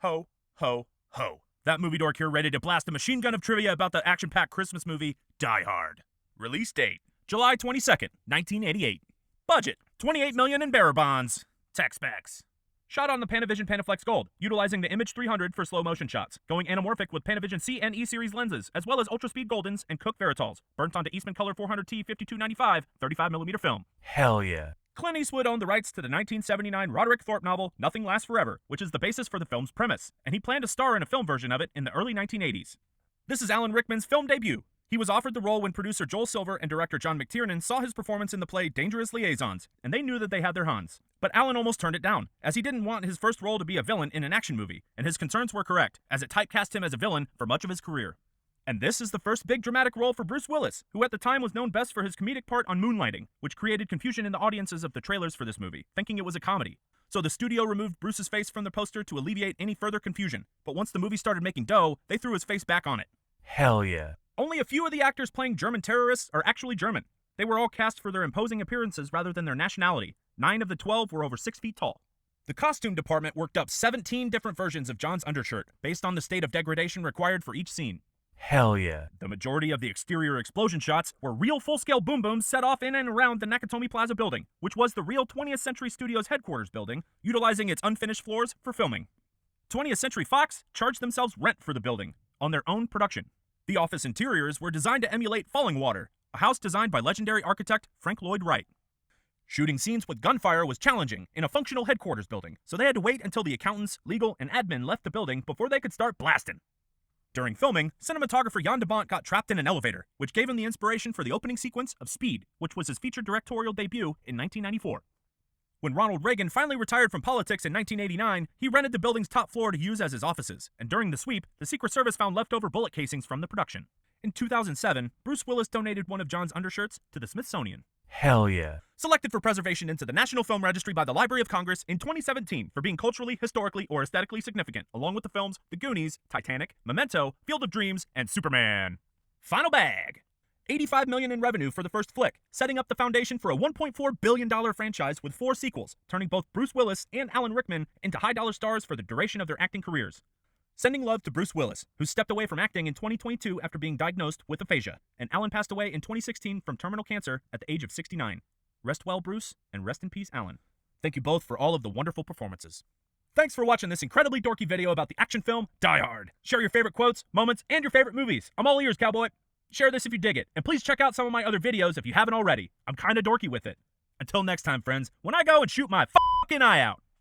Ho, ho, ho. That movie dork here ready to blast a machine gun of trivia about the action-packed Christmas movie, Die Hard. Release date, July 22nd, 1988. Budget, $28 million in bearer bonds. Tech specs. Shot on the Panavision Panaflex Gold, utilizing the Image 300 for slow motion shots, going anamorphic with Panavision C and E series lenses, as well as Ultra Speed Goldens and Cooke Veritals, burnt onto Eastman Color 400T 5295 35mm film. Hell yeah. Clint Eastwood owned the rights to the 1979 Roderick Thorpe novel Nothing Lasts Forever, which is the basis for the film's premise, and he planned to star in a film version of it in the early 1980s. This is Alan Rickman's film debut. He was offered the role when producer Joel Silver and director John McTiernan saw his performance in the play Dangerous Liaisons, and they knew that they had their Hans. But Alan almost turned it down, as he didn't want his first role to be a villain in an action movie, and his concerns were correct, as it typecast him as a villain for much of his career. And this is the first big dramatic role for Bruce Willis, who at the time was known best for his comedic part on Moonlighting, which created confusion in the audiences of the trailers for this movie, thinking it was a comedy. So the studio removed Bruce's face from the poster to alleviate any further confusion, but once the movie started making dough, they threw his face back on it. Hell yeah. Only a few of the actors playing German terrorists are actually German. They were all cast for their imposing appearances rather than their nationality. 9 of the 12 were over 6 feet tall. The costume department worked up 17 different versions of John's undershirt, based on the state of degradation required for each scene. Hell yeah. The majority of the exterior explosion shots were real full-scale boom booms set off in and around the Nakatomi Plaza building, which was the real 20th Century Studios headquarters building, utilizing its unfinished floors for filming. 20th Century Fox charged themselves rent for the building, on their own production. The office interiors were designed to emulate Falling Water, a house designed by legendary architect Frank Lloyd Wright. Shooting scenes with gunfire was challenging in a functional headquarters building, so they had to wait until the accountants, legal, and admin left the building before they could start blasting. During filming, cinematographer Jan de Bont got trapped in an elevator, which gave him the inspiration for the opening sequence of Speed, which was his feature directorial debut in 1994. When Ronald Reagan finally retired from politics in 1989, he rented the building's top floor to use as his offices, and during the sweep, the Secret Service found leftover bullet casings from the production. In 2007, Bruce Willis donated one of John's undershirts to the Smithsonian. Hell yeah. Selected for preservation into the National Film Registry by the Library of Congress in 2017 for being culturally, historically, or aesthetically significant, along with the films The Goonies, Titanic, Memento, Field of Dreams, and Superman. Final bag! $85 million in revenue for the first flick, setting up the foundation for a $1.4 billion franchise with 4 sequels, turning both Bruce Willis and Alan Rickman into high-dollar stars for the duration of their acting careers. Sending love to Bruce Willis, who stepped away from acting in 2022 after being diagnosed with aphasia, and Alan passed away in 2016 from terminal cancer at the age of 69. Rest well, Bruce, and rest in peace, Alan. Thank you both for all of the wonderful performances. Thanks for watching this incredibly dorky video about the action film Die Hard. Share your favorite quotes, moments, and your favorite movies. I'm all ears, cowboy. Share this if you dig it, and please check out some of my other videos if you haven't already. I'm kinda dorky with it. Until next time, friends, when I go and shoot my f***ing eye out.